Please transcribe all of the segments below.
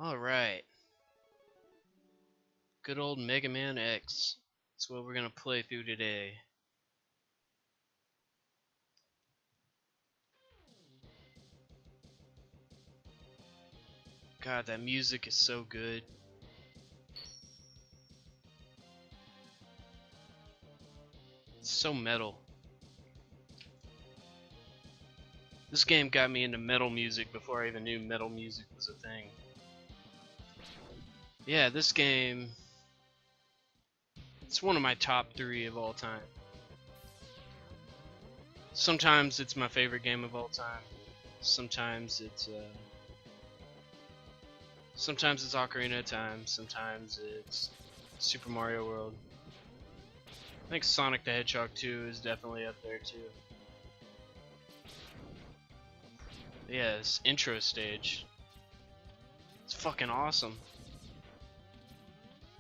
Alright, good old Mega Man X. That's what we're gonna play through today. God, that music is so good. It's so metal. This game got me into metal music before I even knew metal music was a thing. Yeah, this game, it's one of my top 3 of all time. Sometimes it's my favorite game of all time. Sometimes it's Ocarina of Time. Sometimes it's Super Mario World. I think Sonic the Hedgehog 2 is definitely up there too. Yeah, this intro stage. It's fucking awesome.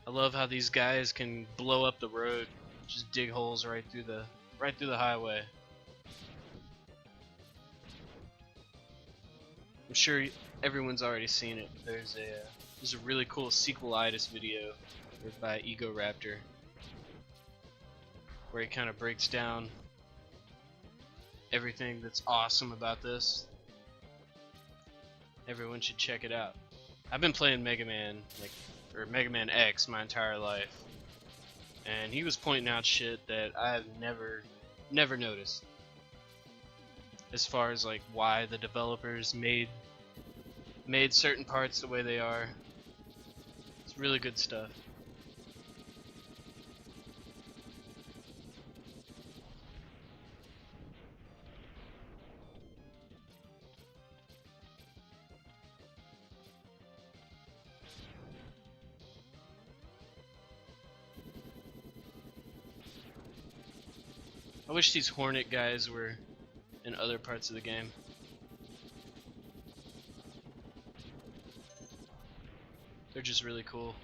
I love how these guys can blow up the road, just dig holes right through the highway. I'm sure everyone's already seen it, but there's a really cool sequelitis video by Ego Raptor where he kind of breaks down everything that's awesome about this. Everyone should check it out. I've been playing Mega Man Mega Man X my entire life, and he was pointing out shit that I've never noticed, as far as like why the developers made certain parts the way they are. It's really good stuff. I wish these Hornet guys were in other parts of the game. They're just really cool.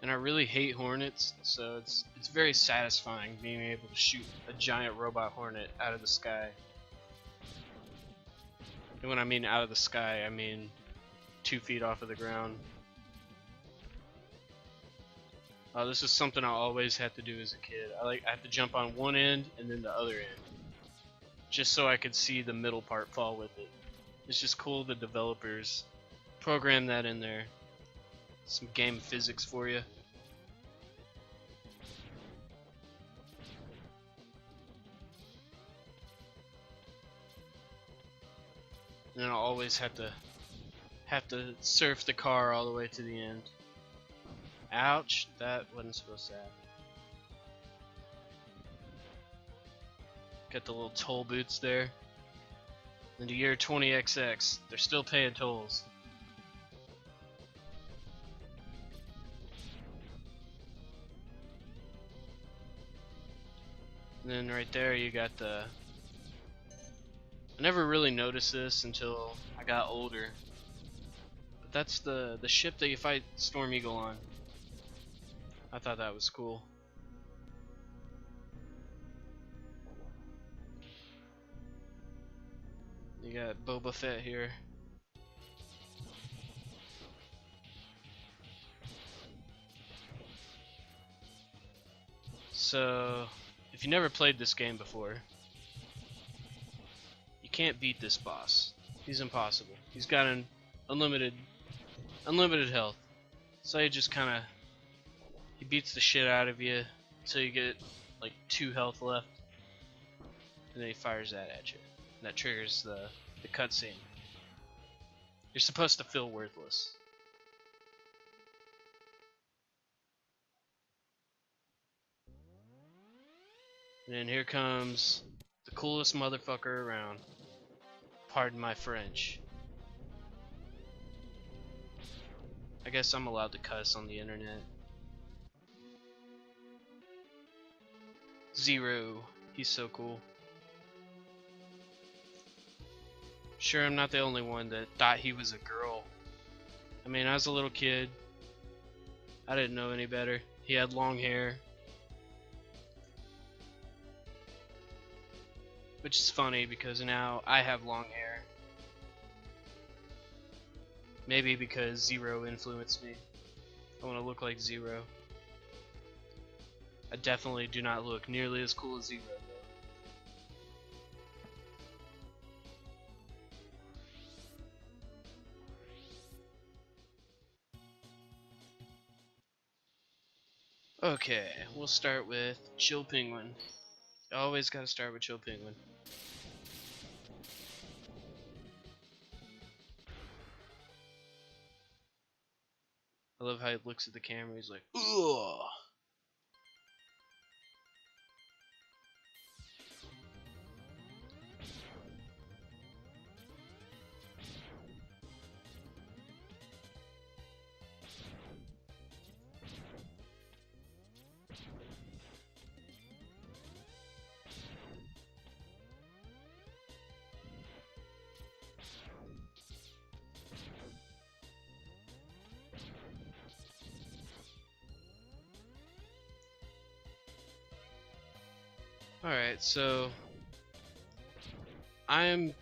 And I really hate Hornets, so it's very satisfying being able to shoot a giant robot Hornet out of the sky. And when I mean out of the sky, I mean 2 feet off of the ground. This is something I always had to do as a kid. I have to jump on one end and then the other end, just so I could see the middle part fall with it. It's just cool the developers program that in there. Some game physics for you. And then I always have to surf the car all the way to the end. Ouch, that wasn't supposed to happen. Got the little toll booths there. In the year 20XX, they're still paying tolls. And then right there you got the... I never really noticed this until I got older. But that's the ship that you fight Storm Eagle on. I thought that was cool. You got Boba Fett here. So, if you never played this game before, you can't beat this boss. He's impossible. He's got an unlimited health. So you just kind of, he beats the shit out of you until you get like 2 health left, and then he fires that at you. And that triggers the cutscene. You're supposed to feel worthless. And then here comes the coolest motherfucker around. Pardon my French. I guess I'm allowed to cuss on the internet. Zero. He's so cool. Sure, I'm not the only one that thought he was a girl. I mean, I was a little kid. I didn't know any better. He had long hair. Which is funny because now I have long hair. Maybe because Zero influenced me. I want to look like Zero. I definitely do not look nearly as cool as Zero, though. Okay, we'll start with Chill Penguin. You always gotta start with Chill Penguin. I love how he looks at the camera, he's like, ugh! Alright, so I'm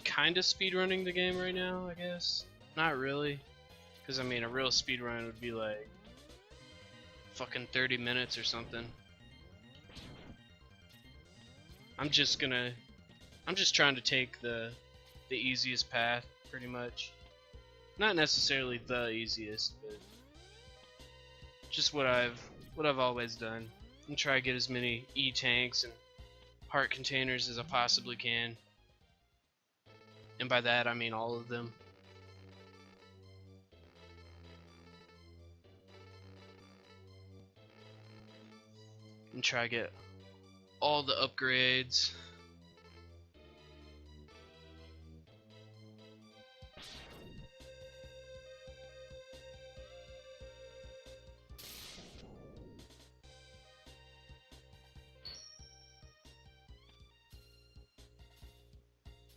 kind of speedrunning the game right now, I guess. Not really, because I mean a real speedrun would be like fucking 30 minutes or something. I'm just trying to take the easiest path, pretty much. Not necessarily the easiest, but just what I've always done. And try to get as many E-tanks and heart containers as I possibly can. And by that I mean all of them. And try to get all the upgrades.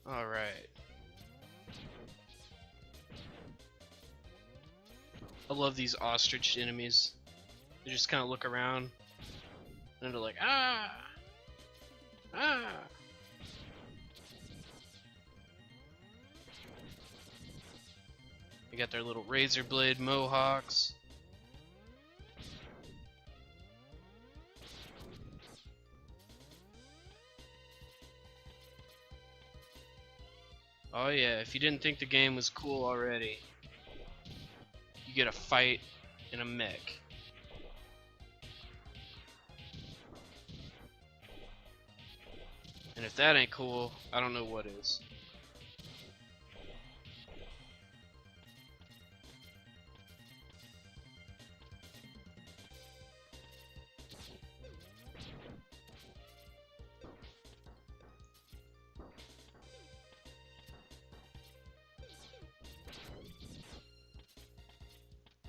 Alright. I love these ostrich enemies. They just kind of look around and they're like, ah! Ah! They got their little razor blade mohawks. Oh yeah, if you didn't think the game was cool already, you get a fight in a mech. And if that ain't cool, I don't know what is.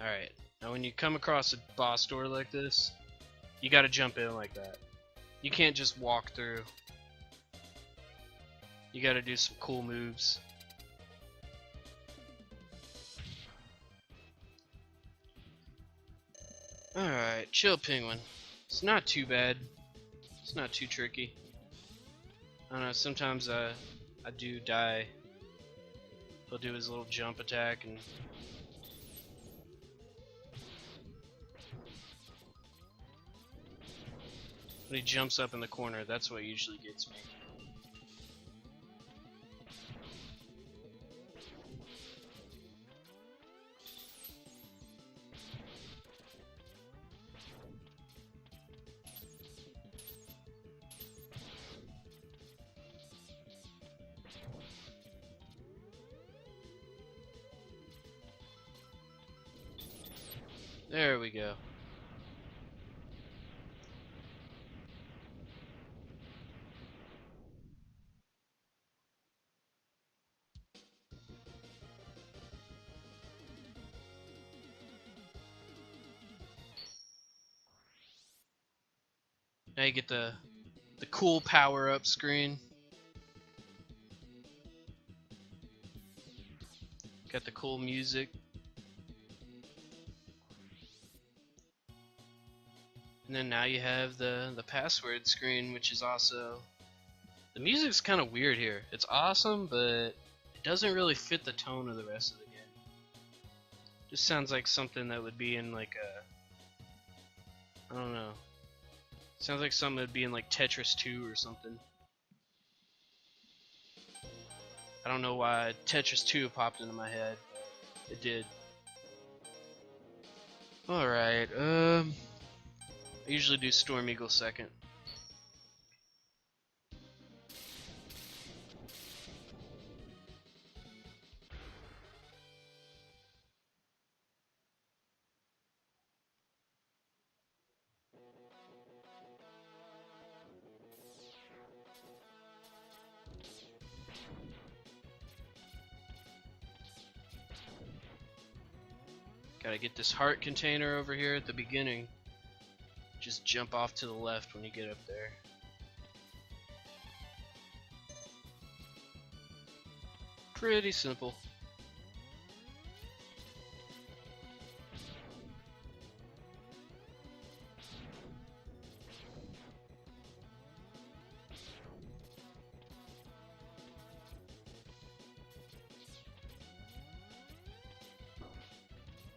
Alright, now when you come across a boss door like this, you gotta jump in like that. You can't just walk through. You gotta do some cool moves. Alright, Chill Penguin. It's not too bad. It's not too tricky. I don't know, sometimes I do die. He'll do his little jump attack and when he jumps up in the corner, that's what usually gets me. There we go. Now you get the cool power-up screen. Got the cool music. And then now you have the password screen, which is also... The music's kind of weird here. It's awesome, but it doesn't really fit the tone of the rest of the game. Just sounds like something that would be in like a, I don't know. Sounds like something that would be in like Tetris 2 or something. I don't know why Tetris 2 popped into my head, but it did. Alright, I usually do Storm Eagle second. Gotta get this heart container over here at the beginning. Just jump off to the left when you get up there. Pretty simple.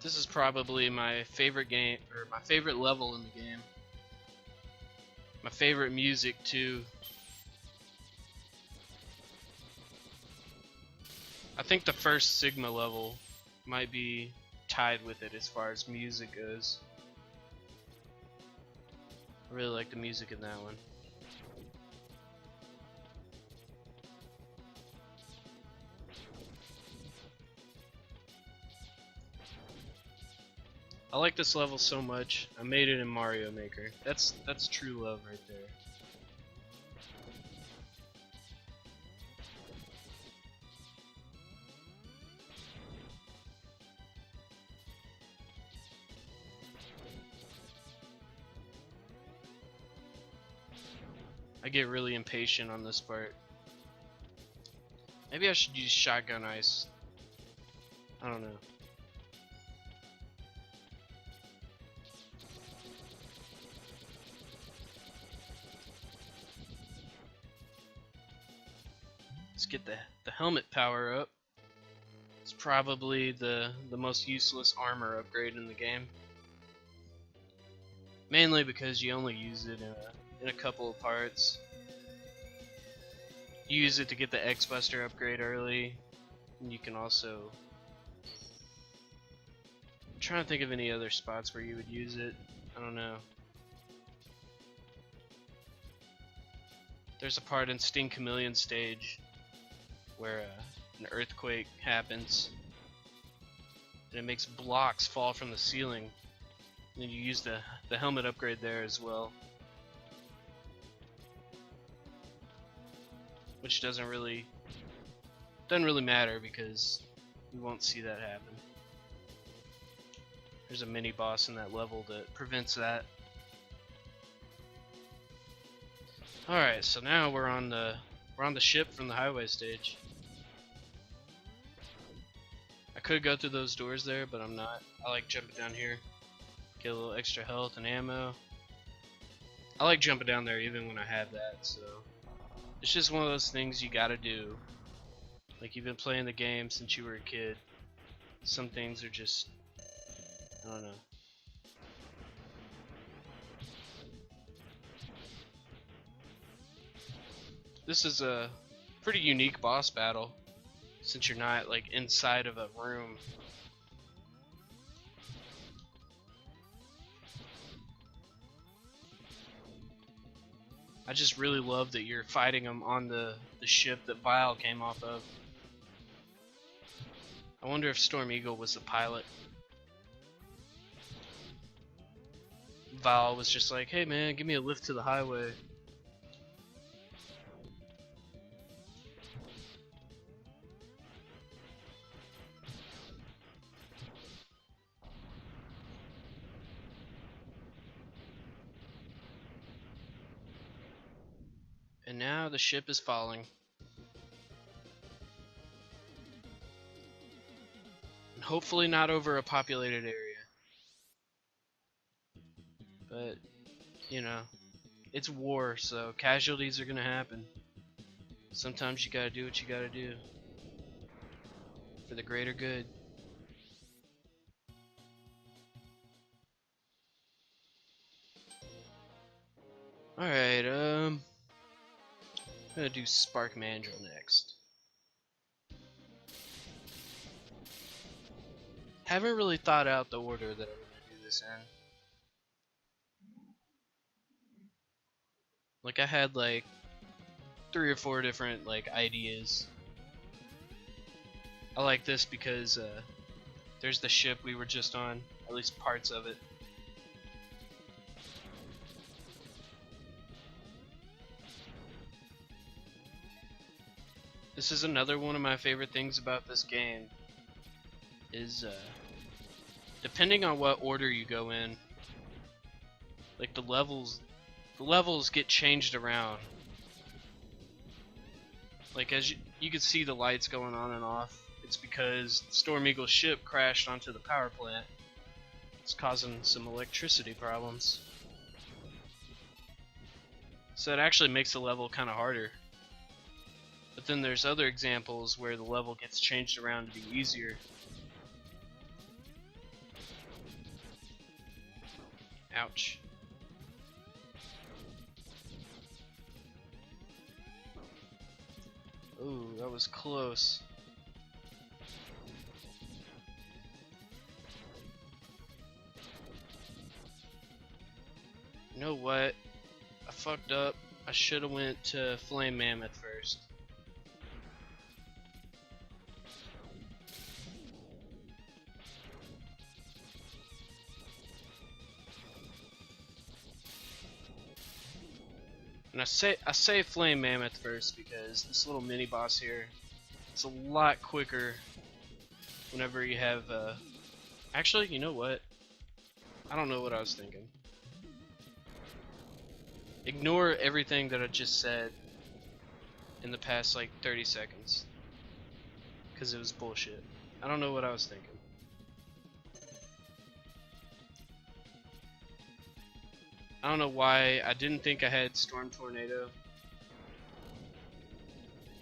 This is probably my favorite game, or my favorite level in the game. My favorite music too. I think the first Sigma level might be tied with it as far as music goes. I really like the music in that one. I like this level so much. I made it in Mario Maker. That's true love right there. I get really impatient on this part. Maybe I should use shotgun ice. I don't know. Let's get the helmet power up. It's probably the most useless armor upgrade in the game. Mainly because you only use it in a couple of parts. You use it to get the X-Buster upgrade early, and you can also... I'm trying to think of any other spots where you would use it. I don't know. There's a part in Sting Chameleon stage where an earthquake happens, and it makes blocks fall from the ceiling. And then you use the helmet upgrade there as well, which doesn't really matter because we won't see that happen. There's a mini boss in that level that prevents that. Alright, so now we're on the ship from the highway stage. I could go through those doors there, but I'm not. I like jumping down here. Get a little extra health and ammo. I like jumping down there even when I have that, so it's just one of those things you gotta do. Like, you've been playing the game since you were a kid. Some things are just, I don't know. This is a pretty unique boss battle, since you're not like inside of a room. I just really love that you're fighting him on the ship that Vile came off of. I wonder if Storm Eagle was the pilot. Vile was just like, hey man, give me a lift to the highway. And now the ship is falling. And hopefully not over a populated area. But, you know, it's war, so casualties are gonna happen. Sometimes you gotta do what you gotta do for the greater good. Alright, I'm gonna do Spark Mandrill next. Haven't really thought out the order that I'm gonna do this in. Like, I had like 3 or 4 different like ideas. I like this because there's the ship we were just on, at least parts of it. This is another one of my favorite things about this game, is depending on what order you go in, like the levels get changed around. Like, as you can see the lights going on and off, it's because Storm Eagle's ship crashed onto the power plant. It's causing some electricity problems. So it actually makes the level kind of harder. But then there's other examples where the level gets changed around to be easier. Ouch. Ooh, that was close. You know what? I fucked up. I should have went to Flame Mammoth first. And I say Flame Mammoth first because this little mini boss here, it's a lot quicker whenever you have actually, you know what? I don't know what I was thinking. Ignore everything that I just said in the past like 30 seconds, because it was bullshit. I don't know what I was thinking. I don't know why I didn't think I had Storm Tornado.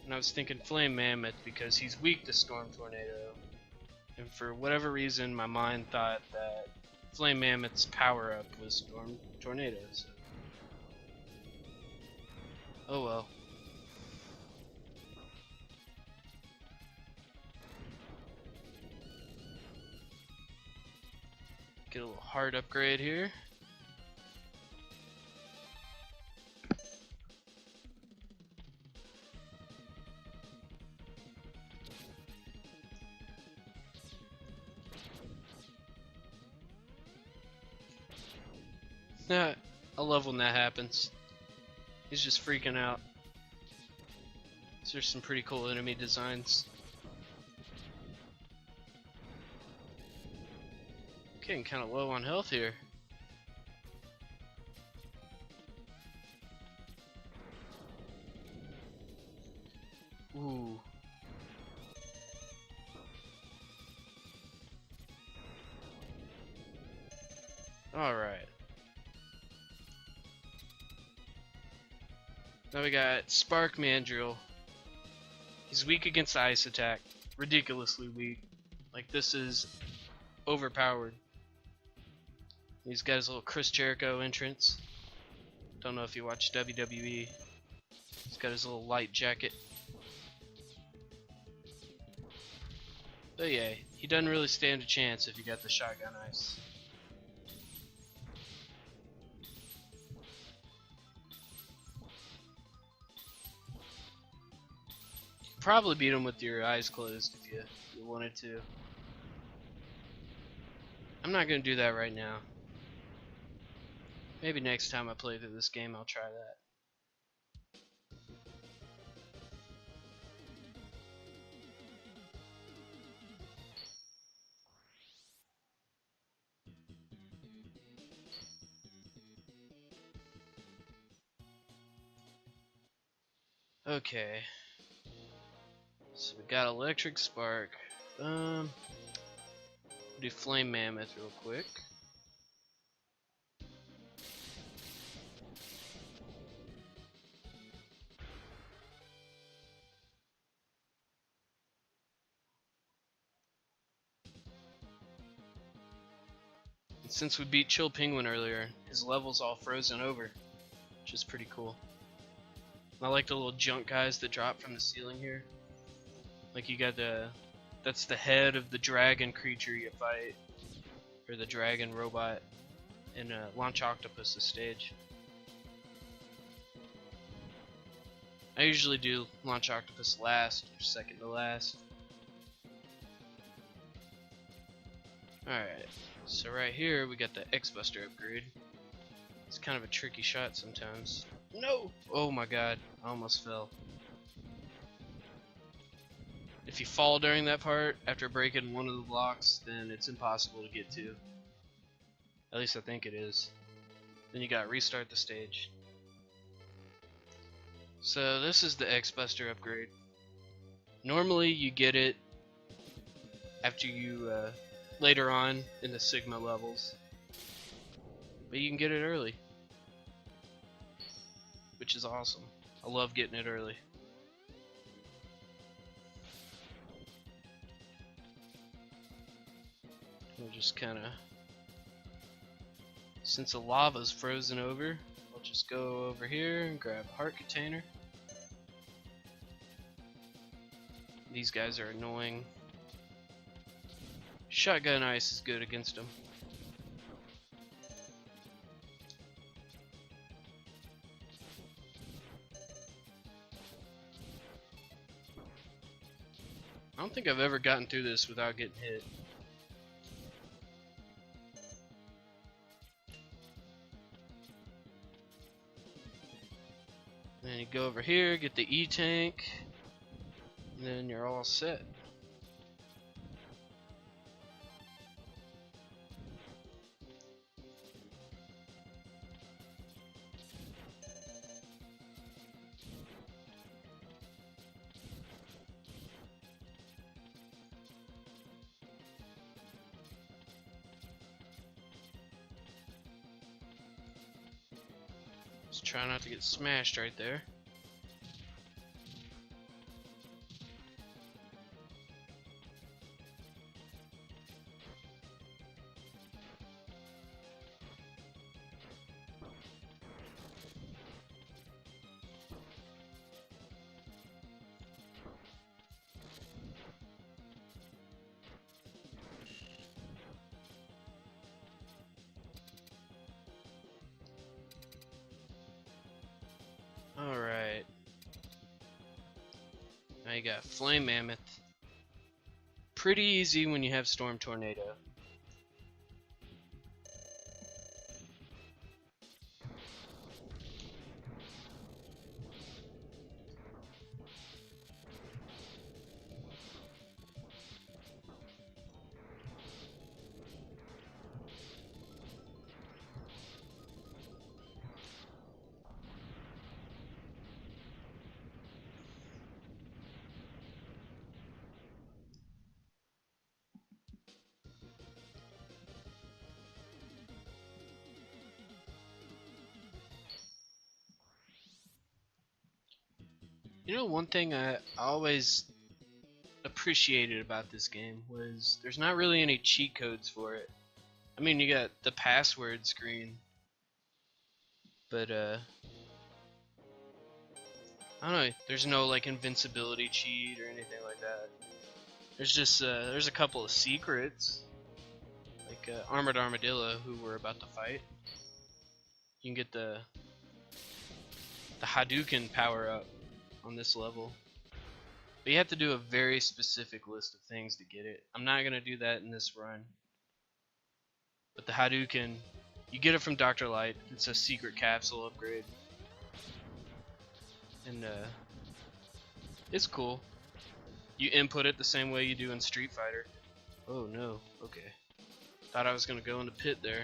And I was thinking Flame Mammoth because he's weak to Storm Tornado. And for whatever reason, my mind thought that Flame Mammoth's power up was Storm Tornado. So. Oh well. Get a little heart upgrade here. Yeah, I love when that happens. He's just freaking out. There's some pretty cool enemy designs. Getting kind of low on health here. Ooh. Alright. Now we got Spark Mandrill. He's weak against ice attack. Ridiculously weak. Like, this is overpowered. He's got his little Chris Jericho entrance. Don't know if you watch WWE. He's got his little light jacket. But yeah, he doesn't really stand a chance if you got the shotgun ice. Probably beat him with your eyes closed if you wanted to. I'm not gonna do that right now. Maybe next time I play through this game I'll try that. Okay. So we got Electric Spark. Do Flame Mammoth real quick. And since we beat Chill Penguin earlier, his level's all frozen over. which is pretty cool. I like the little junk guys that drop from the ceiling here. Like you got that's the head of the dragon creature you fight, or the dragon robot in Launch Octopus's stage. I usually do Launch Octopus last, or second to last. Alright, so right here we got the X-Buster upgrade. It's kind of a tricky shot sometimes. No! Oh my god, I almost fell. If you fall during that part, after breaking one of the blocks, then it's impossible to get to. At least I think it is. Then you gotta restart the stage. So this is the X-Buster upgrade. Normally you get it after you, later on in the Sigma levels. But you can get it early. Which is awesome. I love getting it early. We'll just kinda... Since the lava's frozen over, I'll just go over here and grab a heart container. These guys are annoying. Shotgun ice is good against them. I don't think I've ever gotten through this without getting hit. Then you go over here, get the E-tank, and then you're all set. Just try not to get smashed right there. Alright. Now you got Flame Mammoth. Pretty easy when you have Storm Tornado. You know, one thing I always appreciated about this game was there's not really any cheat codes for it. I mean, you got the password screen, but I don't know, there's no like invincibility cheat or anything like that. There's just there's a couple of secrets, like Armored Armadillo, who we're about to fight. You can get the Hadouken power up on this level, but you have to do a very specific list of things to get it. I'm not gonna do that in this run, but the Hadouken, you get it from Dr. Light. It's a secret capsule upgrade, and it's cool. You input it the same way you do in Street Fighter. Oh no, okay. Thought I was gonna go in the pit there.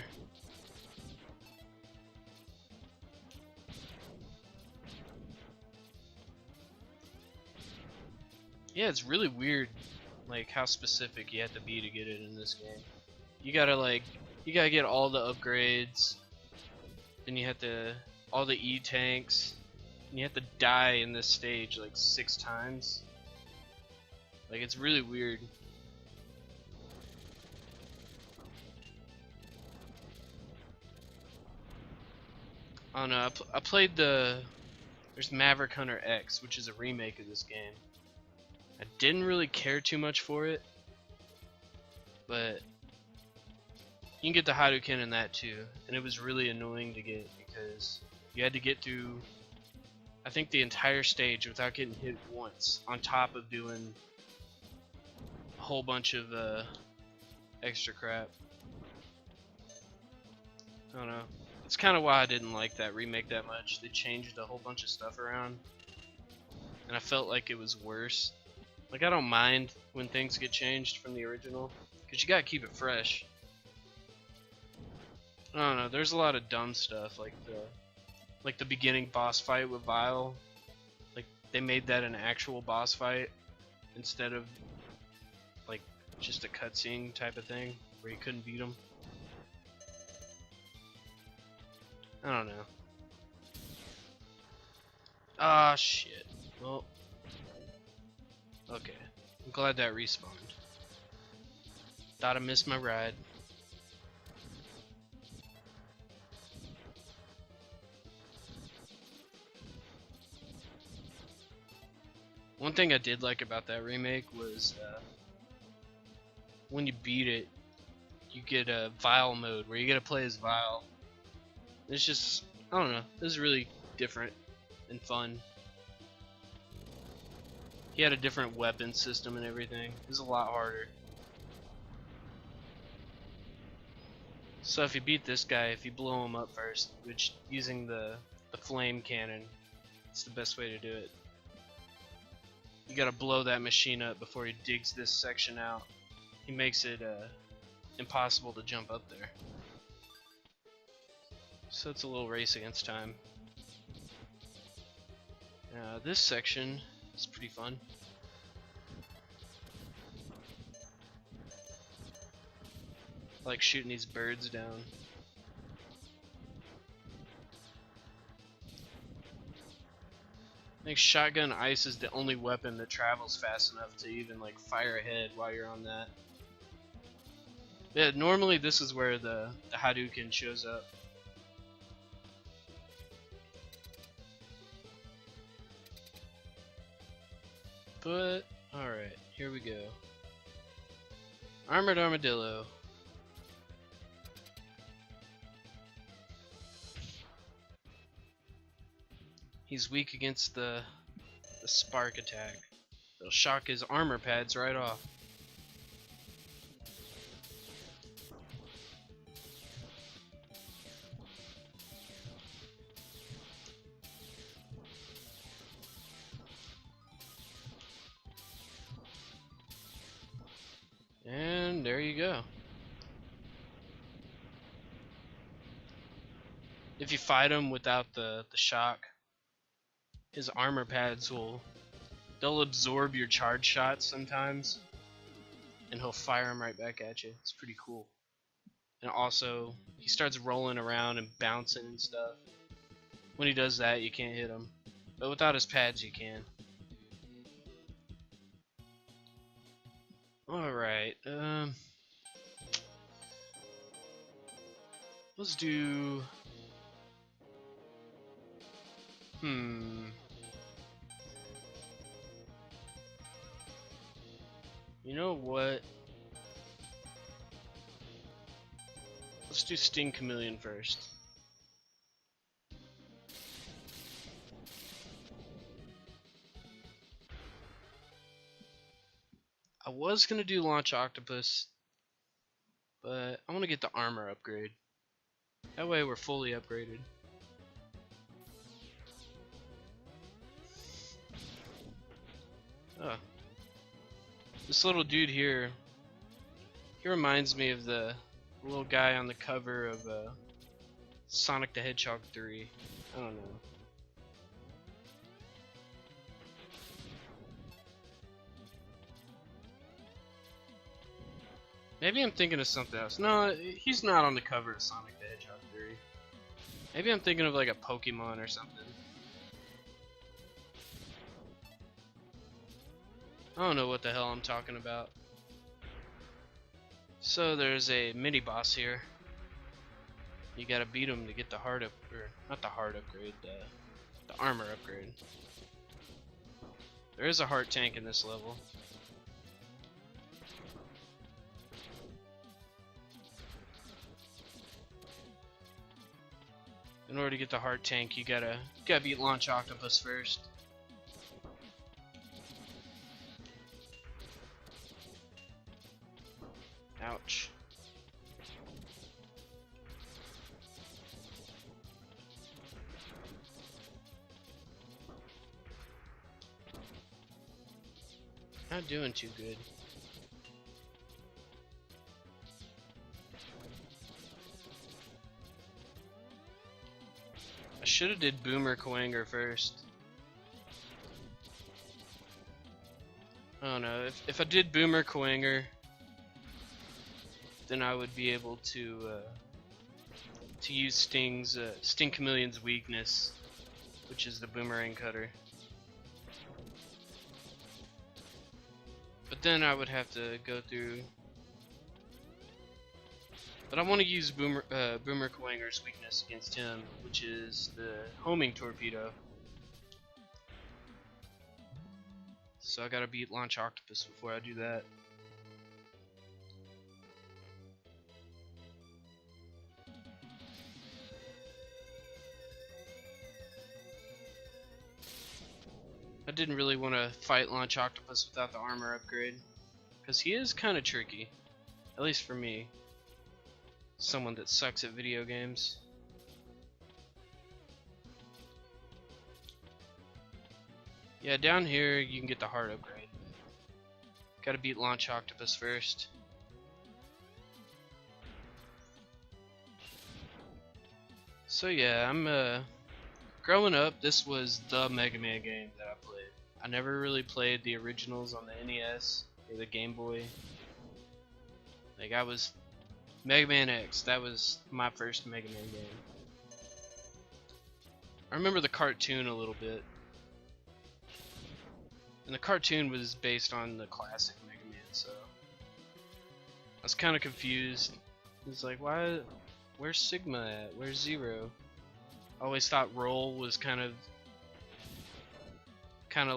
Yeah, it's really weird, like how specific you have to be to get it in this game. You gotta get all the upgrades, then you have to, all the E-tanks, and you have to die in this stage like 6 times. Like, it's really weird. I don't know. I played there's Maverick Hunter X, which is a remake of this game. I didn't really care too much for it, but you can get the Hadouken in that too, and it was really annoying to get because you had to get through, I think, the entire stage without getting hit once, on top of doing a whole bunch of extra crap. I don't know. It's kind of why I didn't like that remake that much. They changed a whole bunch of stuff around, and I felt like it was worse. Like, I don't mind when things get changed from the original, because you gotta keep it fresh. I don't know, there's a lot of dumb stuff, like the beginning boss fight with Vile. Like, they made that an actual boss fight instead of like just a cutscene type of thing where you couldn't beat him. I don't know. Ah, shit. Well, okay. I'm glad that respawned. Thought I missed my ride. One thing I did like about that remake was when you beat it, you get a Vile mode where you get to play as Vile. It's just, I don't know, this is really different and fun. He had a different weapon system and everything. It was a lot harder. So if you beat this guy, if you blow him up first, which using the flame cannon, it's the best way to do it. You gotta blow that machine up before he digs this section out. He makes it impossible to jump up there. So it's a little race against time. This section is pretty fun. I like shooting these birds down. I think shotgun ice is the only weapon that travels fast enough to even like fire ahead while you're on that. Yeah, normally this is where the Hadouken shows up. But, alright, here we go. Armored Armadillo. He's weak against the spark attack. It'll shock his armor pads right off. And there you go. If you fight him without the shock, his armor pads they'll absorb your charge shots sometimes, and he'll fire them right back at you. It's pretty cool. And also, he starts rolling around and bouncing and stuff. When he does that, you can't hit him. But without his pads, you can. Alright, let's do... You know what? Let's do Sting Chameleon first. I was gonna do Launch Octopus, but I want to get the armor upgrade. That way we're fully upgraded. Oh. This little dude here, he reminds me of the little guy on the cover of Sonic the Hedgehog 3. I don't know. Maybe I'm thinking of something else. No, he's not on the cover of Sonic the Hedgehog 3. Maybe I'm thinking of like a Pokemon or something. I don't know what the hell I'm talking about. So there's a mini boss here. You gotta beat him to get the heart up, or not the heart upgrade, the armor upgrade. There is a heart tank in this level. In order to get the heart tank, you gotta beat Launch Octopus first. Ouch. Not doing too good. I should have did Boomer Coanger first. Oh no, if I did Boomer Coanger, then I would be able to use Sting Chameleon's weakness, which is the boomerang cutter. But then I would have to go through. But I want to use Boomer Coanger's weakness against him, which is the homing torpedo. So I gotta beat Launch Octopus before I do that. I didn't really want to fight Launch Octopus without the armor upgrade, because he is kind of tricky, at least for me, someone that sucks at video games. Yeah, down here you can get the heart upgrade. Gotta beat Launch Octopus first. So yeah, I'm growing up, this was the Mega Man game that I played. I never really played the originals on the NES or the Game Boy. Like, I was Mega Man X, that was my first Mega Man game. I remember the cartoon a little bit. And the cartoon was based on the classic Mega Man, so I was kind of confused. It was like, where's Sigma at? Where's Zero? I always thought Roll was kind of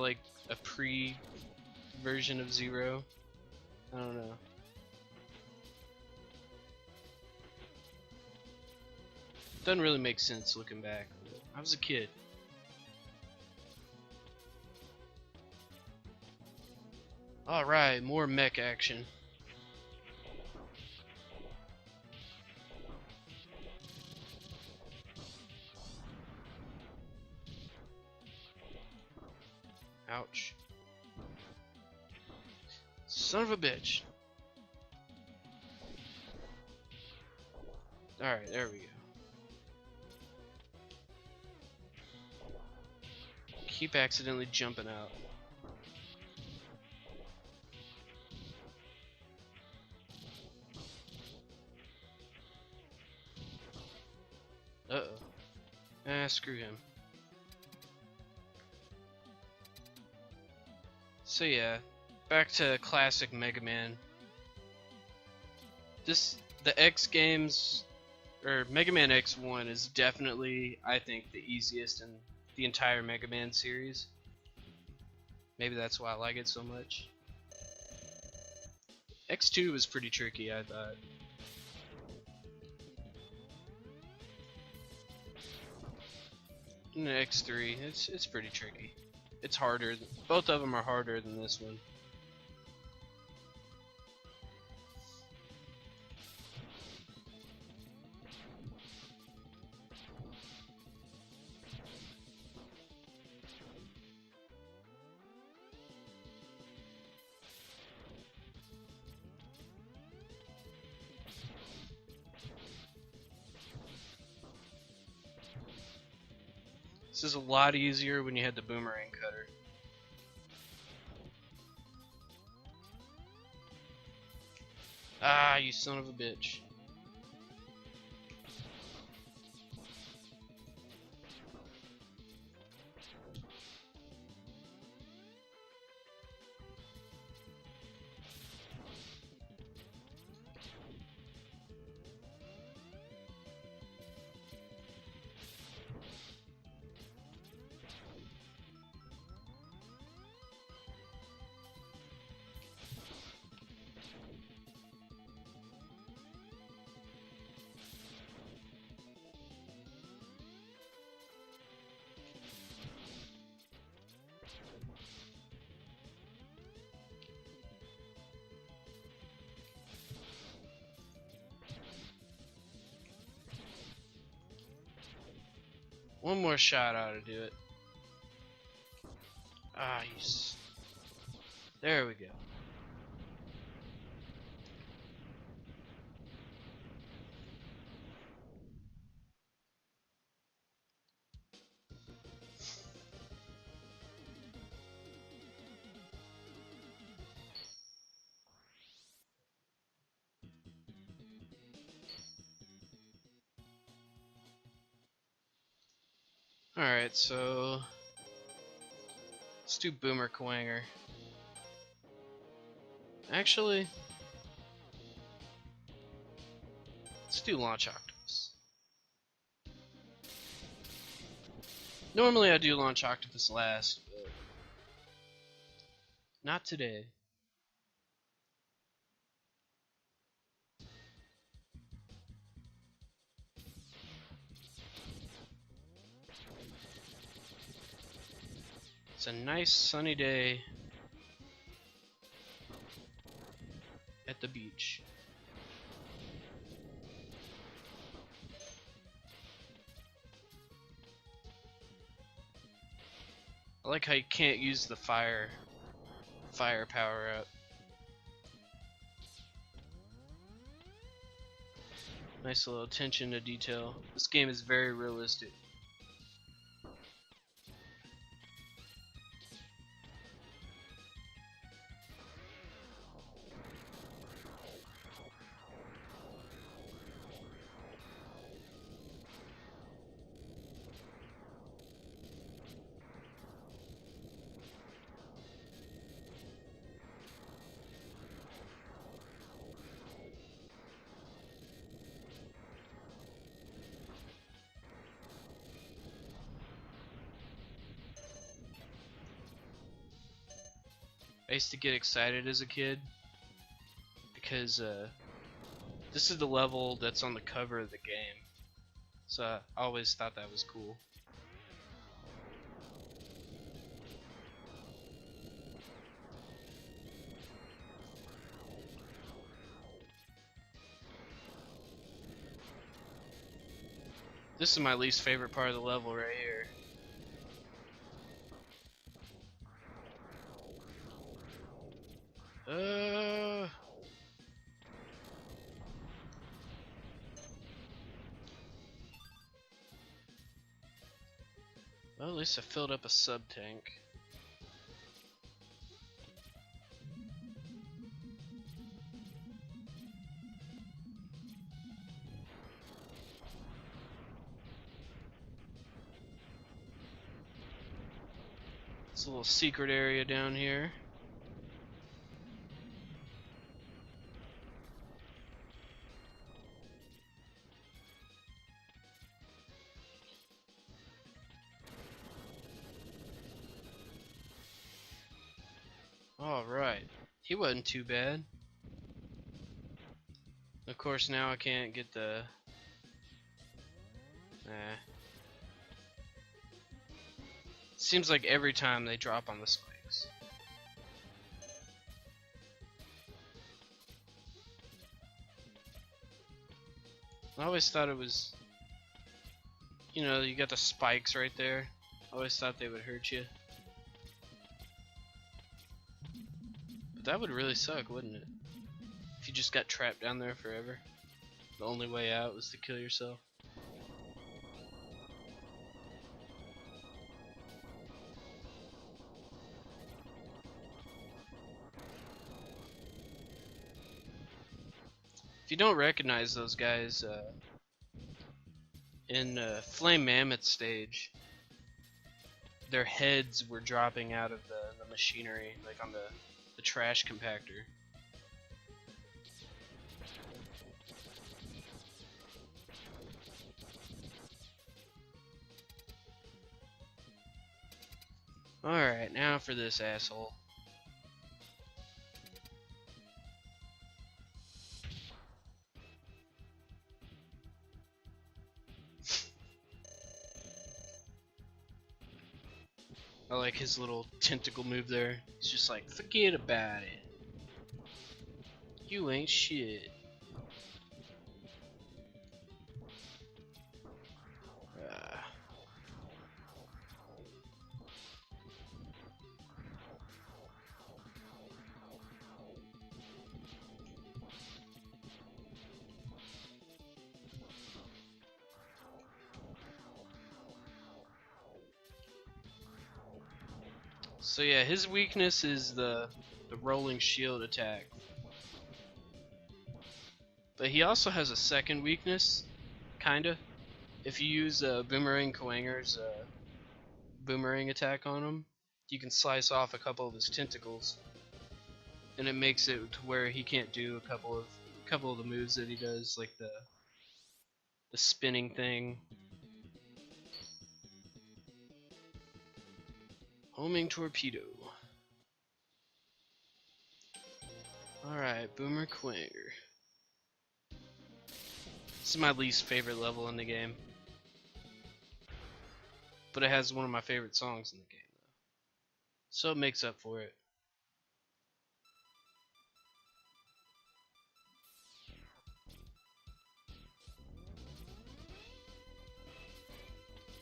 like a pre-version of Zero. I don't know. Doesn't really make sense looking back. I was a kid. Alright, more mech action. Ouch. Son of a bitch. Alright, there we go. Keep accidentally jumping out. Uh-oh. Ah, screw him. So yeah, back to classic Mega Man. The X games, or Mega Man X1 is definitely, I think, the easiest in the entire Mega Man series. Maybe that's why I like it so much. X2 was pretty tricky, I thought. And X3, it's pretty tricky. It's harder. Both of them are harder than this one. This is a lot easier when you had the boomerang cutter. Ah, you son of a bitch. One more shot ought to do it. Ah, yes. There we go. Alright, so let's do Boomer Quanger. Actually, let's do Launch Octopus. Normally I do Launch Octopus last, but not today. It's a nice sunny day at the beach. I like how you can't use the fire power up. Nice little attention to detail. This game is very realistic. I used to get excited as a kid because this is the level that's on the cover of the game, so I always thought that was cool. This is my least favorite part of the level right here. Well, at least I filled up a sub tank. It's a little secret area down here. Alright, he wasn't too bad. Of course, now I can't get the... Seems like every time they drop on the spikes. I always thought it was... You know, you got the spikes right there. I always thought they would hurt you. But that would really suck, wouldn't it? If you just got trapped down there forever. The only way out was to kill yourself. If you don't recognize those guys, in Flame Mammoth stage, their heads were dropping out of the machinery, like on the trash compactor. Alright, now for this asshole. I like his little tentacle move there. He's just like, forget about it. You ain't shit. So yeah, his weakness is the rolling shield attack. But he also has a second weakness, kinda. If you use Boomerang Kuwanger's boomerang attack on him, you can slice off a couple of his tentacles, and it makes it to where he can't do a couple of the moves that he does, like the spinning thing. Homing torpedo. Alright, Boomer Kuwanger. This is my least favorite level in the game. But it has one of my favorite songs in the game, though. So it makes up for it.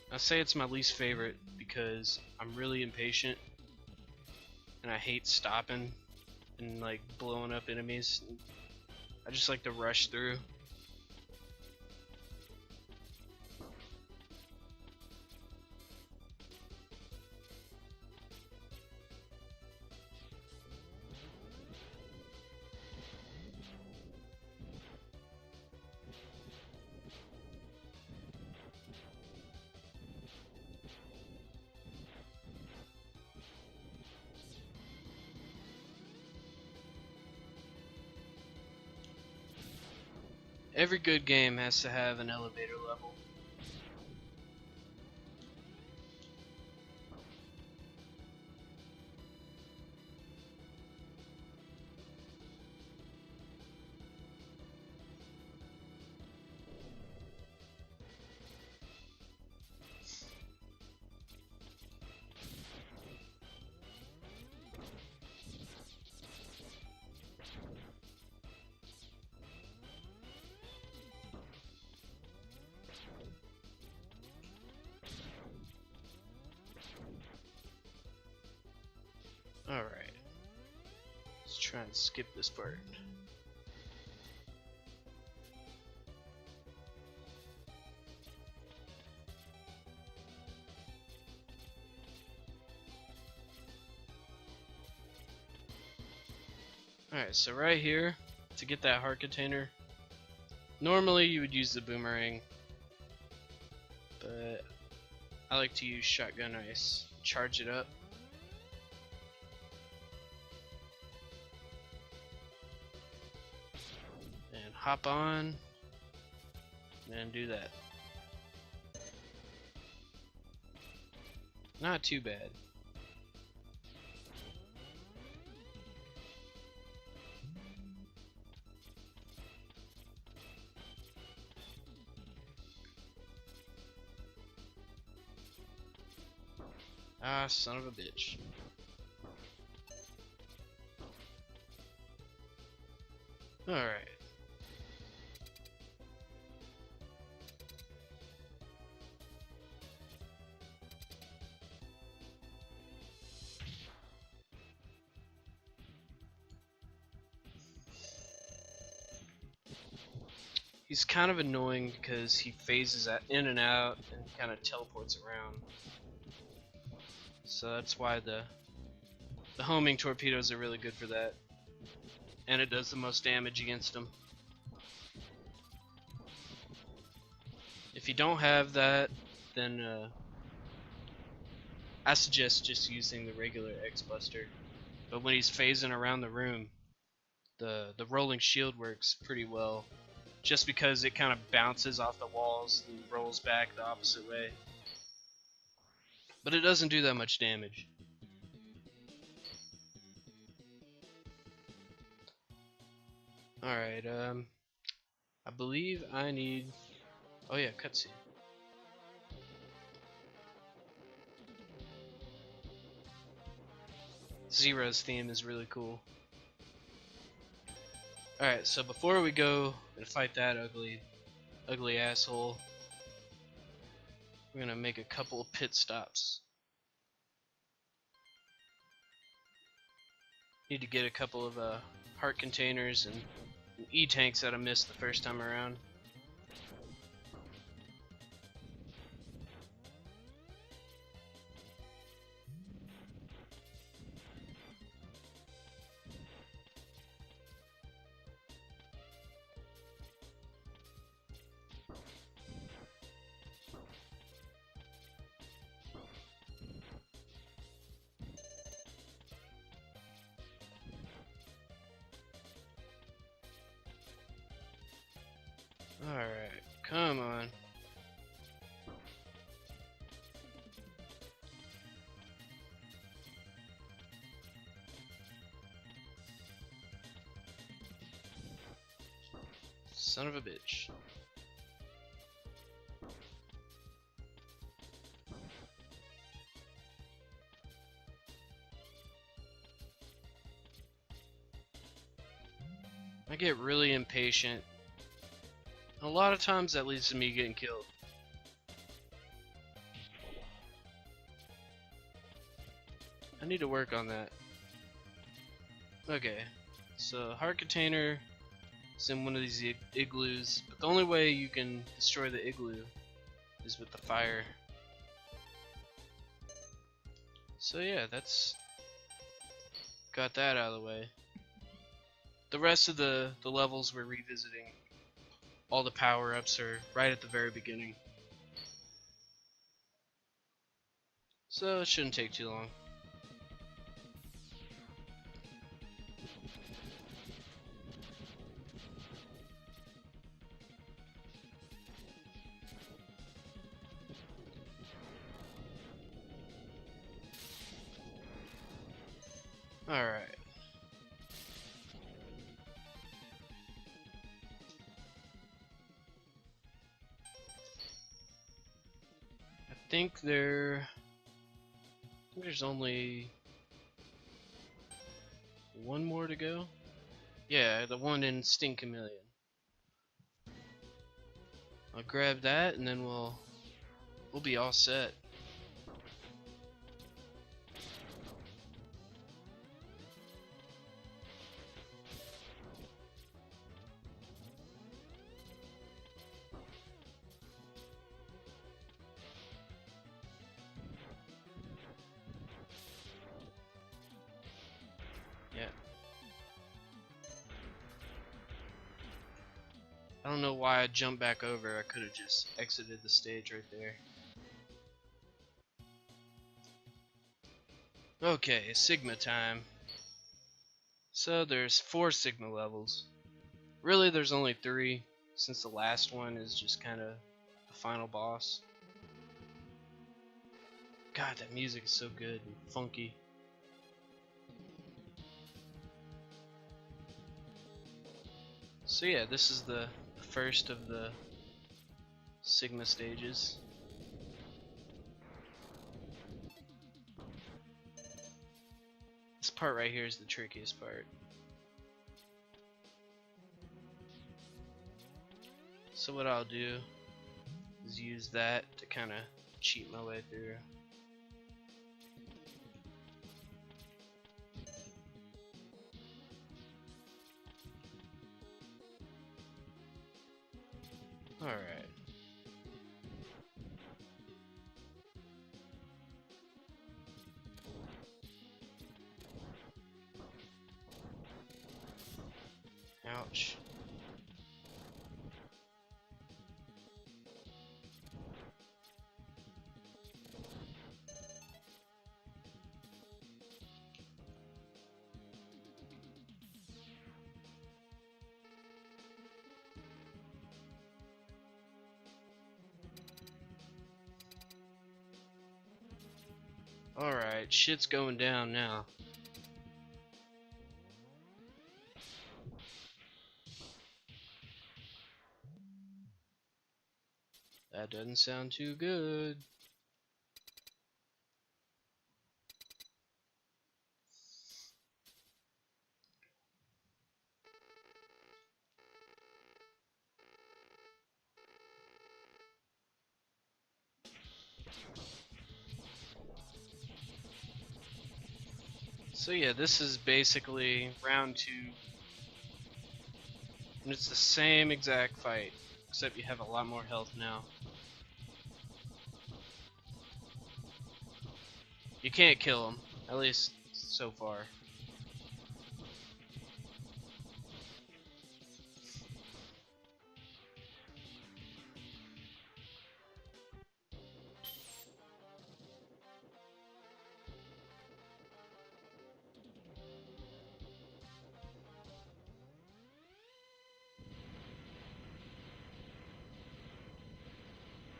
I say it's my least favorite because I'm really impatient and I hate stopping and like blowing up enemies. I just like to rush through. Every good game has to have an elevator level. Alright. Let's try and skip this part. Alright, so right here, to get that heart container, normally you would use the boomerang, but I like to use shotgun ice. Charge it up. And hop on, and do that. Not too bad. Ah, son of a bitch. Alright. He's kind of annoying because he phases in and out and kind of teleports around. So that's why the homing torpedoes are really good for that. And it does the most damage against him. If you don't have that, then I suggest just using the regular X-Buster. But when he's phasing around the room, the rolling shield works pretty well. Just because it kind of bounces off the walls and rolls back the opposite way. But it doesn't do that much damage. Alright, I believe I need... Oh yeah, cutscene. Zero's theme is really cool. Alright, so before we go and fight that ugly asshole, we're gonna make a couple of pit stops. Need to get a couple of heart containers and E-tanks that I missed the first time around. Alright, come on. Son of a bitch. I get really impatient. A lot of times that leads to me getting killed. I need to work on that. Okay, so heart container is in one of these igloos, but the only way you can destroy the igloo is with the fire. So yeah, that's got that out of the way. The rest of the levels we're revisiting, all the power-ups are right at the very beginning. So it shouldn't take too long. Alright. I think there's only one more to go. Yeah, the one in Stink Chameleon. I'll grab that and then we'll be all set. Yeah. I don't know why I jumped back over. I could have just exited the stage right there. Okay, Sigma time. So there's 4 Sigma levels. Really, there's only 3, since the last one is just kind of the final boss. God, that music is so good and funky. So yeah, this is the first of the Sigma stages. This part right here is the trickiest part. So what I'll do is use that to kind of cheat my way through. Alright. Ouch. Alright, shit's going down now. That doesn't sound too good. So yeah, this is basically round 2. And it's the same exact fight, except you have a lot more health now. You can't kill him, at least so far.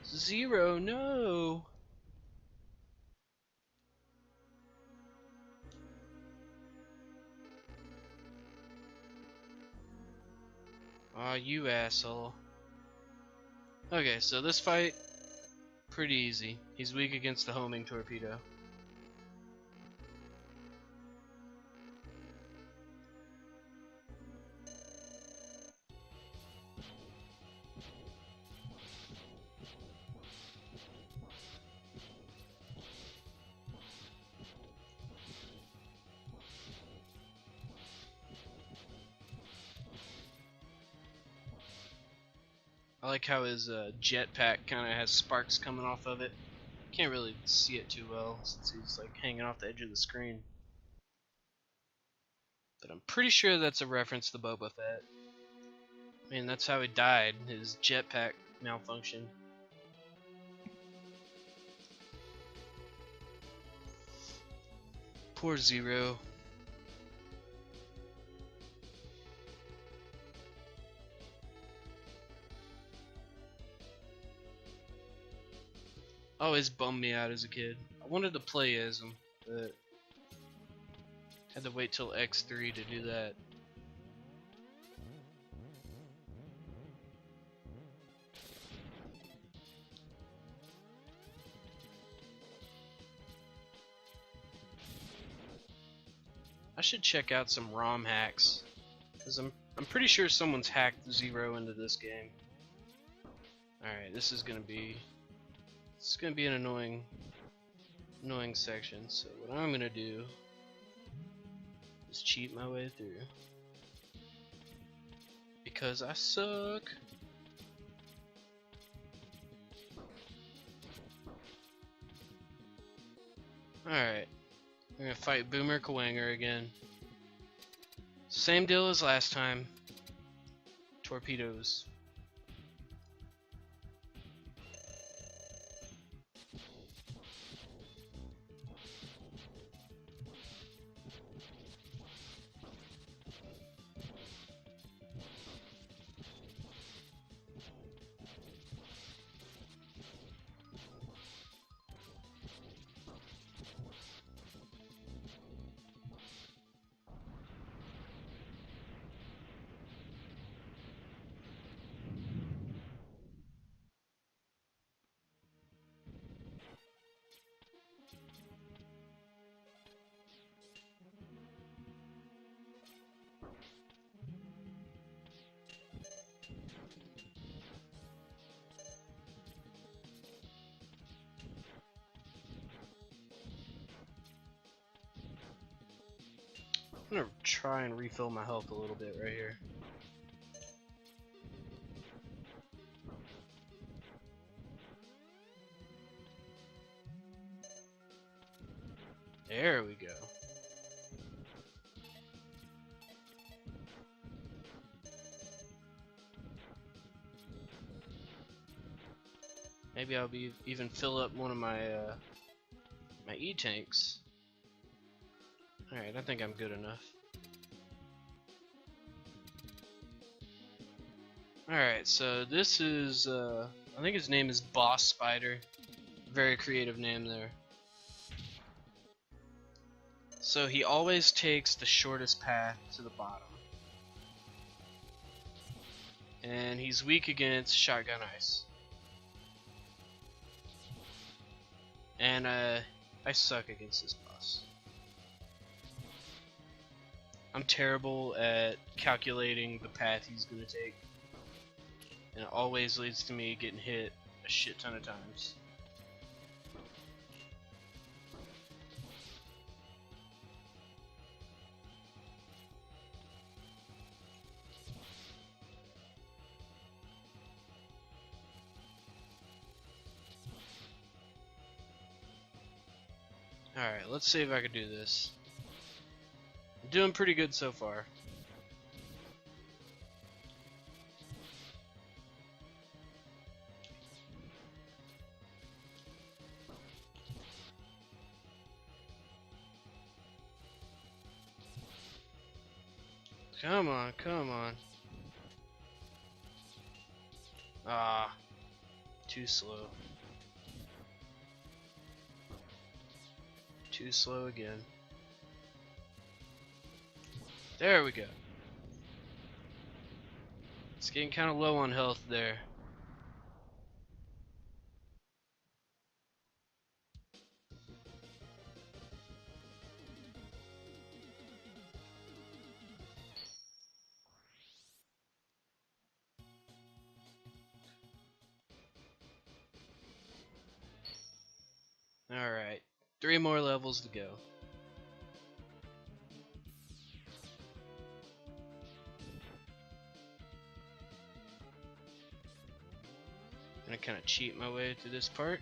Zero, no! Aw, you asshole. Okay, so this fight, pretty easy. He's weak against the homing torpedo. I like how his jetpack kind of has sparks coming off of it. Can't really see it too well since he's like hanging off the edge of the screen. But I'm pretty sure that's a reference to Boba Fett. I mean, that's how he died. His jetpack malfunctioned. Poor Zero. Always bummed me out as a kid. I wanted to play as him, but had to wait till X3 to do that. I should check out some ROM hacks, cause I'm pretty sure someone's hacked Zero into this game. All right, this is gonna be an annoying section. So what I'm gonna do is cheat my way through because I suck. All right. We're gonna fight Boomer Kawanger again. Same deal as last time. Torpedoes. I'm gonna try and refill my health a little bit right here. There we go. Maybe I'll even fill up one of my my E-tanks. Alright, I think I'm good enough. Alright, so this is, I think his name is Boss Spider. Very creative name there. So he always takes the shortest path to the bottom. And he's weak against shotgun ice. And I suck against this boss. I'm terrible at calculating the path he's gonna take, and it always leads to me getting hit a shit ton of times. Alright, let's see if I can do this. I'm doing pretty good so far. Come on, come on. Ah, Too slow. Too slow again. There we go. It's getting kind of low on health there. Alright, 3 more levels to go. I'm gonna kind of cheat my way through this part.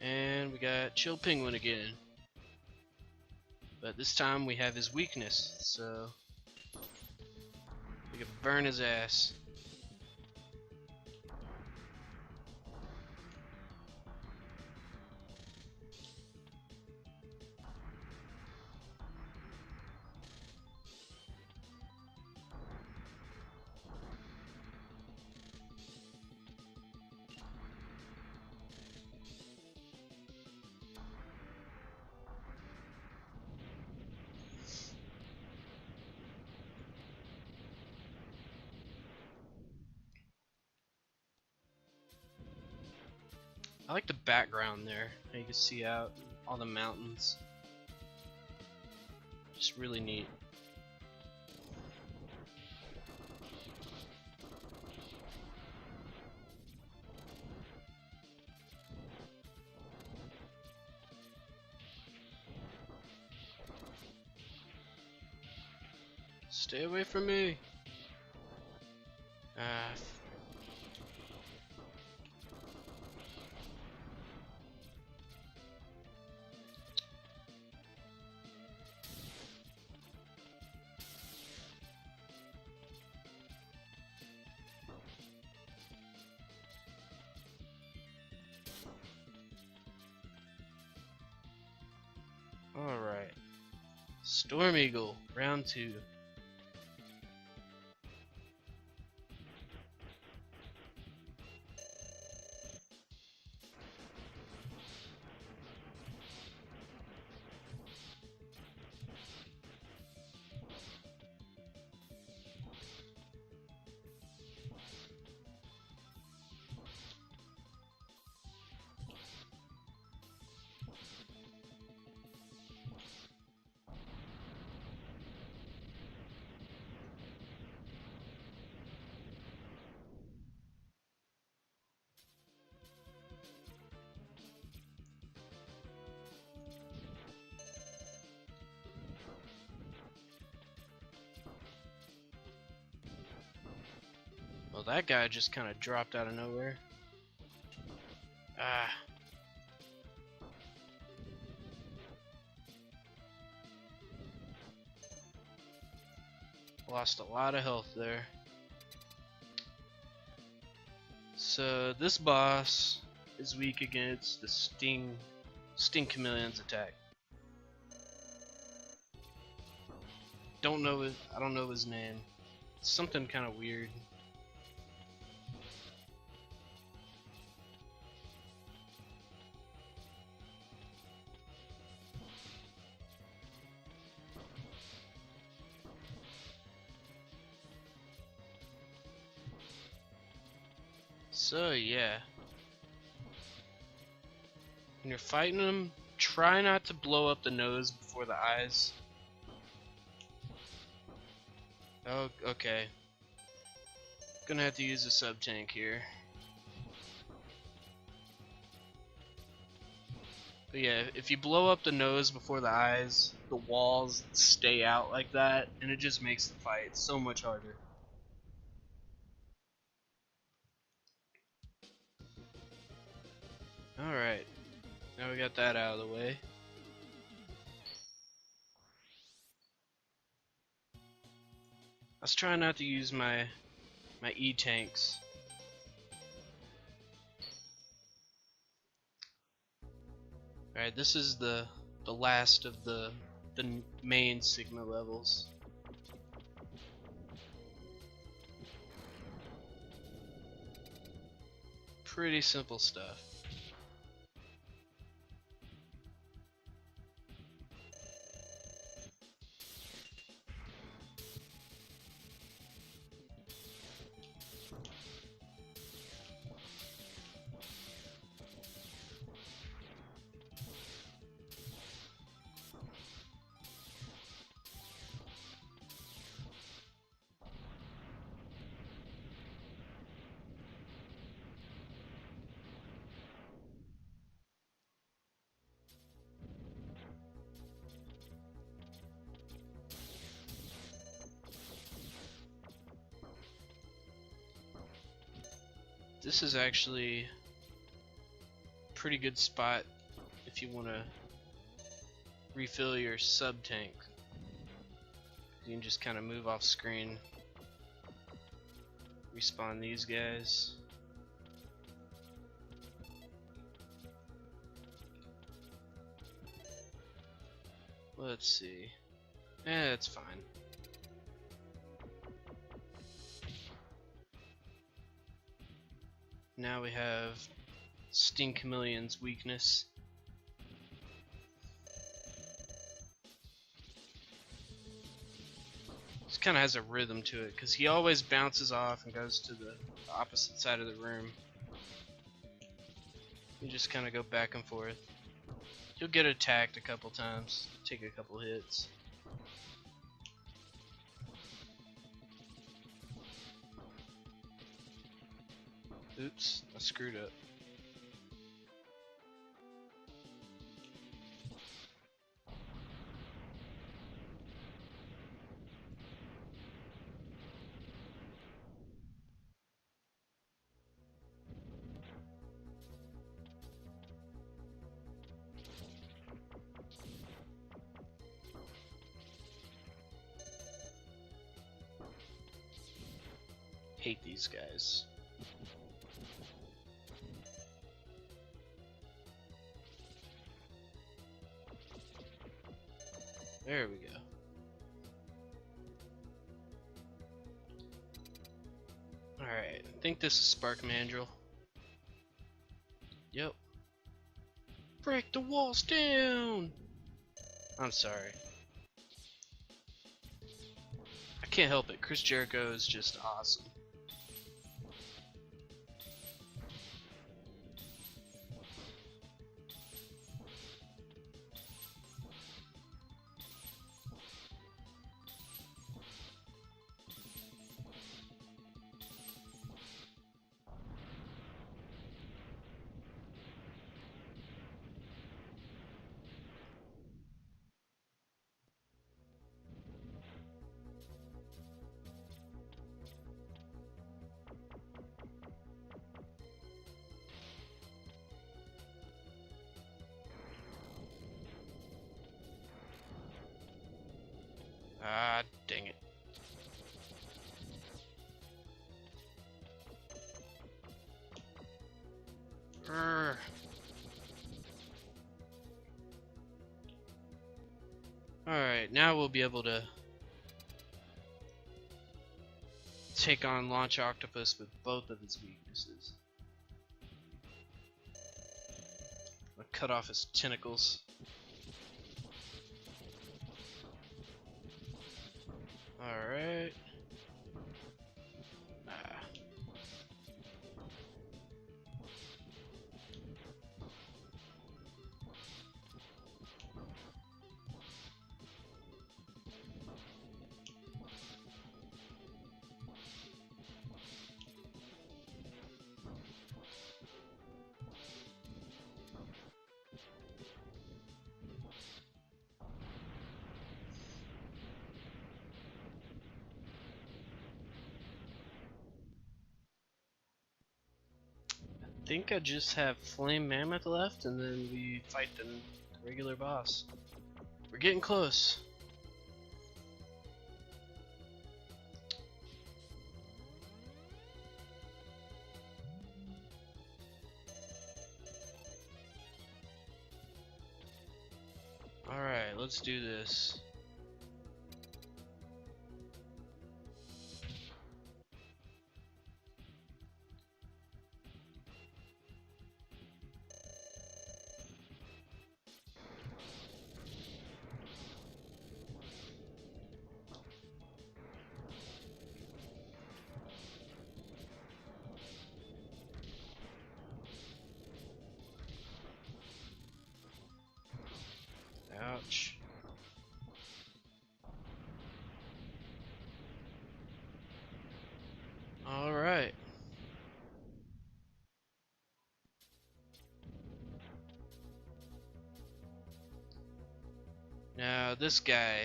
And we got Chill Penguin again. But this time we have his weakness, so we can burn his ass. I like the background there, how you can see out all the mountains. Just really neat. Stay away from me! Ah. Alright. Storm Eagle, round 2. Well, that guy just kind of dropped out of nowhere. Ah. Lost a lot of health there. So this boss is weak against the Sting Chameleon's attack. I don't know his name. It's something kind of weird. So yeah, when you're fighting them, try not to blow up the nose before the eyes. Oh, okay. Gonna have to use a sub tank here. But yeah, if you blow up the nose before the eyes, the walls stay out like that, and it just makes the fight so much harder. Alright, now we got that out of the way. I was trying not to use my E-tanks. Alright, this is the last of the main Sigma levels. Pretty simple stuff. This is actually a pretty good spot if you want to refill your sub tank. You can just kind of move off screen, respawn these guys. Let's see. It's fine. Now we have Sting Chameleon's weakness. This kind of has a rhythm to it because he always bounces off and goes to the opposite side of the room. You just kind of go back and forth. You'll get attacked a couple times, take a couple hits. Oops, I screwed up. Hate these guys. There we go. Alright, I think this is Spark Mandrill. Yep. Break the walls down! I'm sorry. I can't help it. Chris Jericho is just awesome. Ah, dang it. Alright, now we'll be able to take on Launch Octopus with both of his weaknesses. I'll cut off his tentacles. Alright. I think I just have Flame Mammoth left, and then we fight the regular boss. We're getting close. let's do this. Ouch. Alright. Now this guy,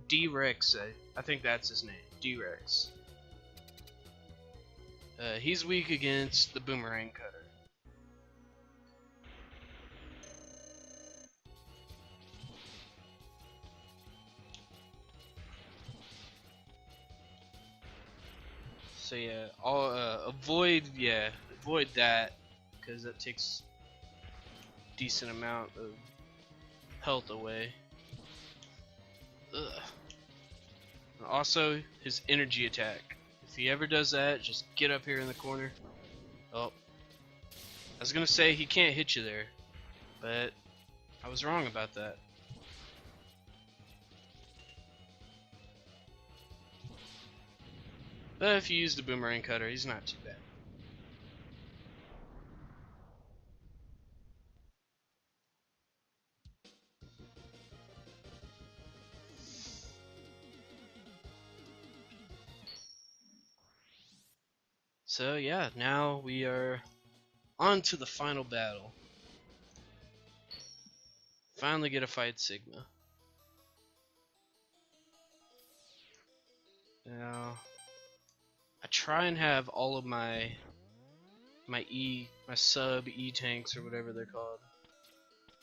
D-Rex, I think that's his name, D-Rex. He's weak against the boomerang cutter. So yeah, I'll avoid that, because that takes decent amount of health away. Ugh. Also, his energy attack. If he ever does that, just get up here in the corner. Oh, I was gonna say he can't hit you there, but I was wrong about that. But if you use the boomerang cutter, he's not too bad. So yeah, now we are on to the final battle. Finally get to fight Sigma. Now, I try and have all of my sub E tanks or whatever they're called.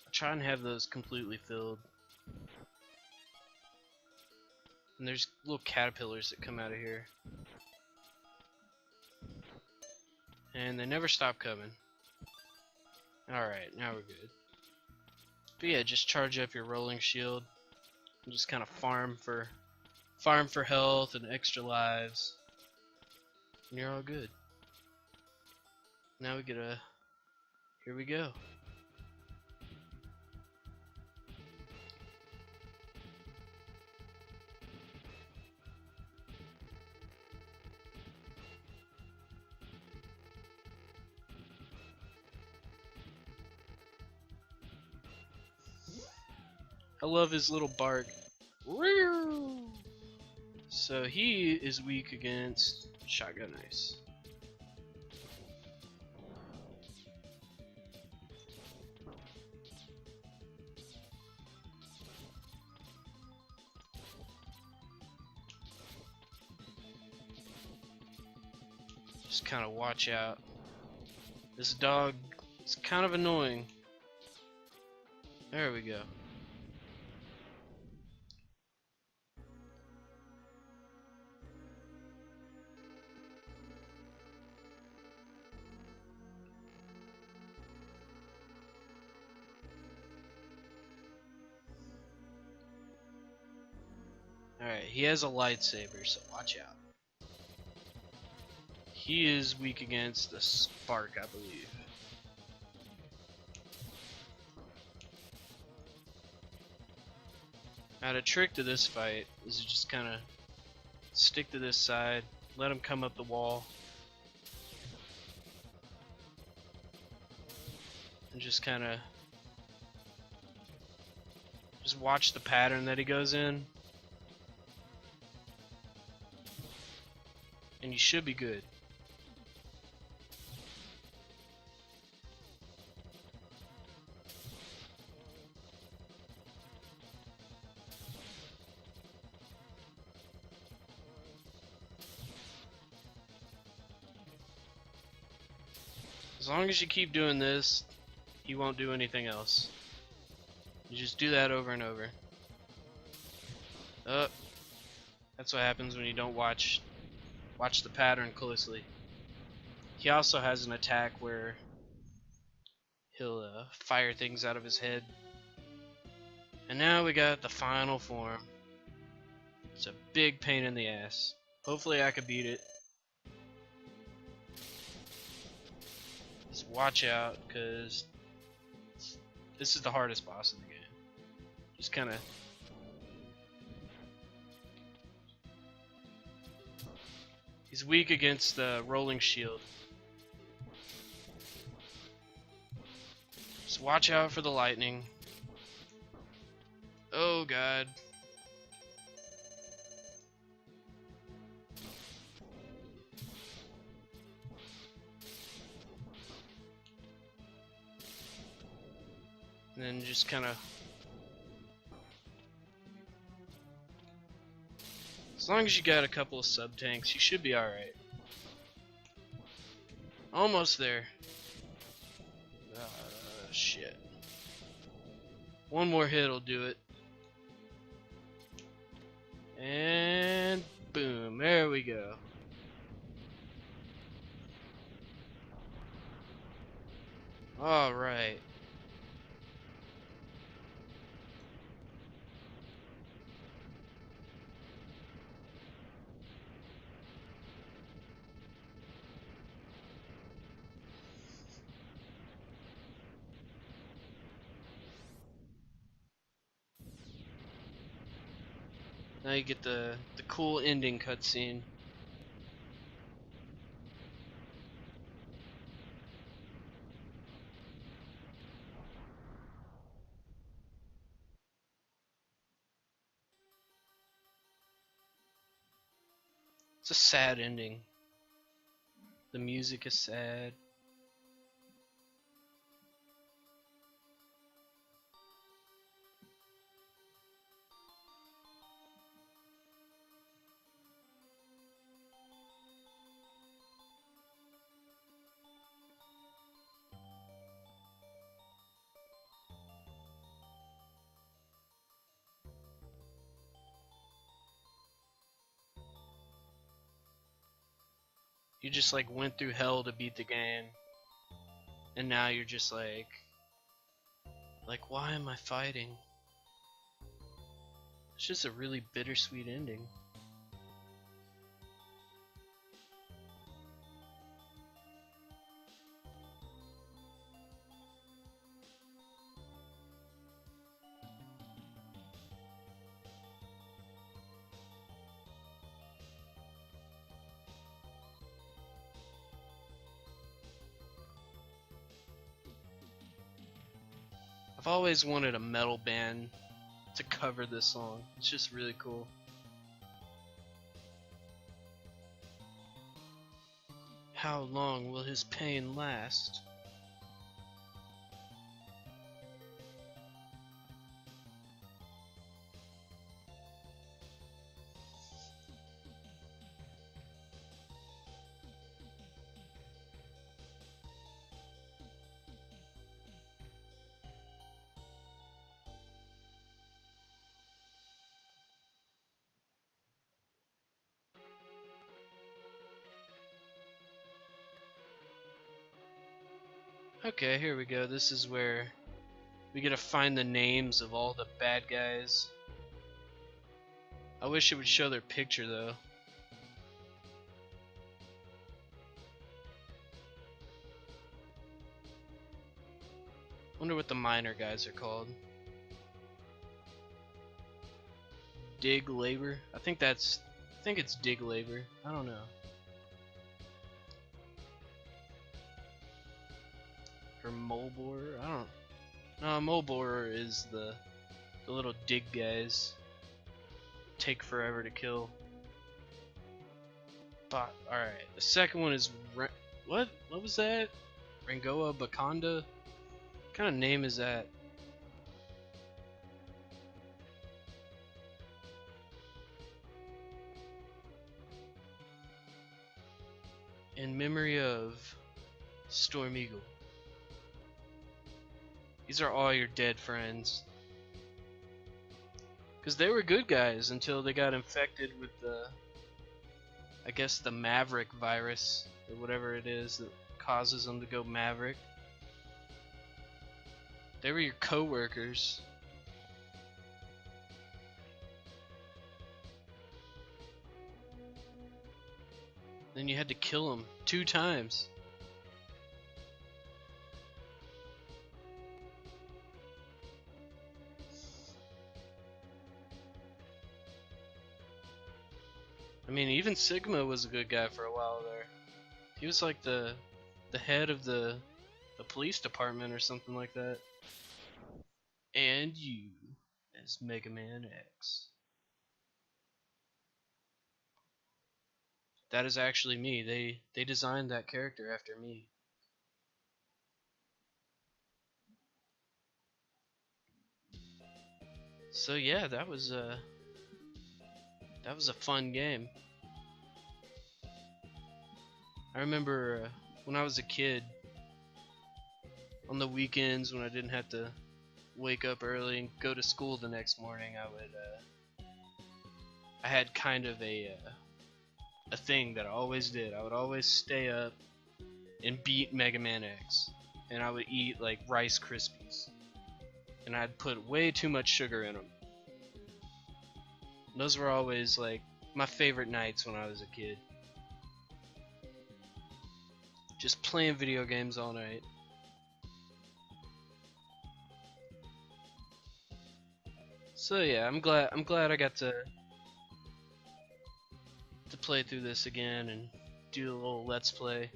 I try and have those completely filled. And there's little caterpillars that come out of here. And they never stop coming. Alright, now we're good. But yeah, just charge up your rolling shield and just kind of farm for health and extra lives. And you're all good. Now we get here we go. I love his little bark. So he is weak against shotgun ice. Just kind of watch out. This dog is kind of annoying. There we go. Alright, he has a lightsaber, so watch out. He is weak against the spark, I believe. Now the trick to this fight is to just kind of stick to this side, let him come up the wall, and just kind of watch the pattern that he goes in, and you should be good. As long as you keep doing this, he won't do anything else. You just do that over and over. Oh, that's what happens when you don't watch the pattern closely. He also has an attack where he'll fire things out of his head, And now we got the final form. It's a big pain in the ass. Hopefully I can beat it. Just watch out, because this is the hardest boss in the game. Just kind of... He's weak against the rolling shield. Just watch out for the lightning. Oh god. And then just kind of... As long as you got a couple of sub-tanks, you should be alright. Almost there. Shit. One more hit will do it. And boom, there we go. Alright. Now you get the cool ending cutscene. It's a sad ending. The music is sad. You just like went through hell to beat the game, and now you're just like why am I fighting? It's just a really bittersweet ending. I've always wanted a metal band to cover this song. It's just really cool. How long will his pain last? Okay, here we go. This is where we gotta find the names of all the bad guys. I wish it would show their picture though. Wonder what the minor guys are called. Dig Labor? I think it's Dig Labor. I don't know. Or Mole Borer? I don't... No, Mole Borer is the little dig guys. Take forever to kill. But, alright. The second one is... What? What was that? Rangoa Bakanda? What kind of name is that? In memory of Storm Eagle. These are all your dead friends. Because they were good guys until they got infected with the... I guess the Maverick virus, or whatever it is that causes them to go Maverick. They were your co-workers. Then you had to kill him 2 times. I mean, even Sigma was a good guy for a while there. He was like the head of the police department or something like that. And you as Mega Man X. That is actually me. They designed that character after me. So yeah, that was a fun game. I remember when I was a kid, on the weekends when I didn't have to wake up early and go to school the next morning, I had kind of a thing that I always did. I would always stay up and beat Mega Man X, and I would eat like Rice Krispies, and I'd put way too much sugar in them. Those were always like my favorite nights when I was a kid. Just playing video games all night. So yeah, I'm glad I got to play through this again and do a little let's play.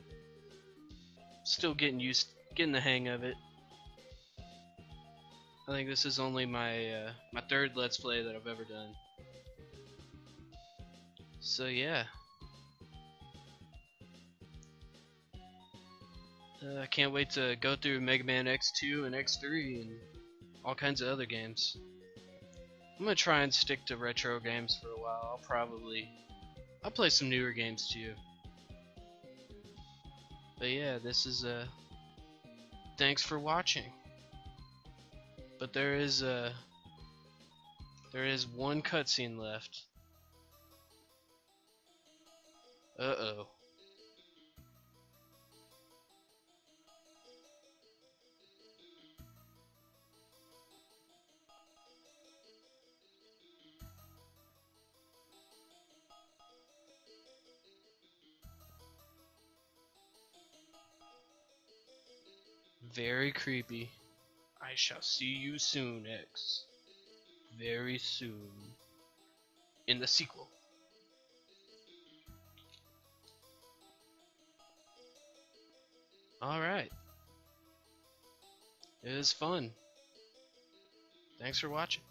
Still getting the hang of it. I think this is only my my 3rd let's play that I've ever done. So yeah. I can't wait to go through Mega Man X2 and X3 and all kinds of other games. I'm gonna try and stick to retro games for a while. I'll play some newer games too. But yeah, this is thanks for watching. But there is one cutscene left. Uh-oh. Very creepy. I shall see you soon, X. Very soon. In the sequel. Alright. It was fun. Thanks for watching.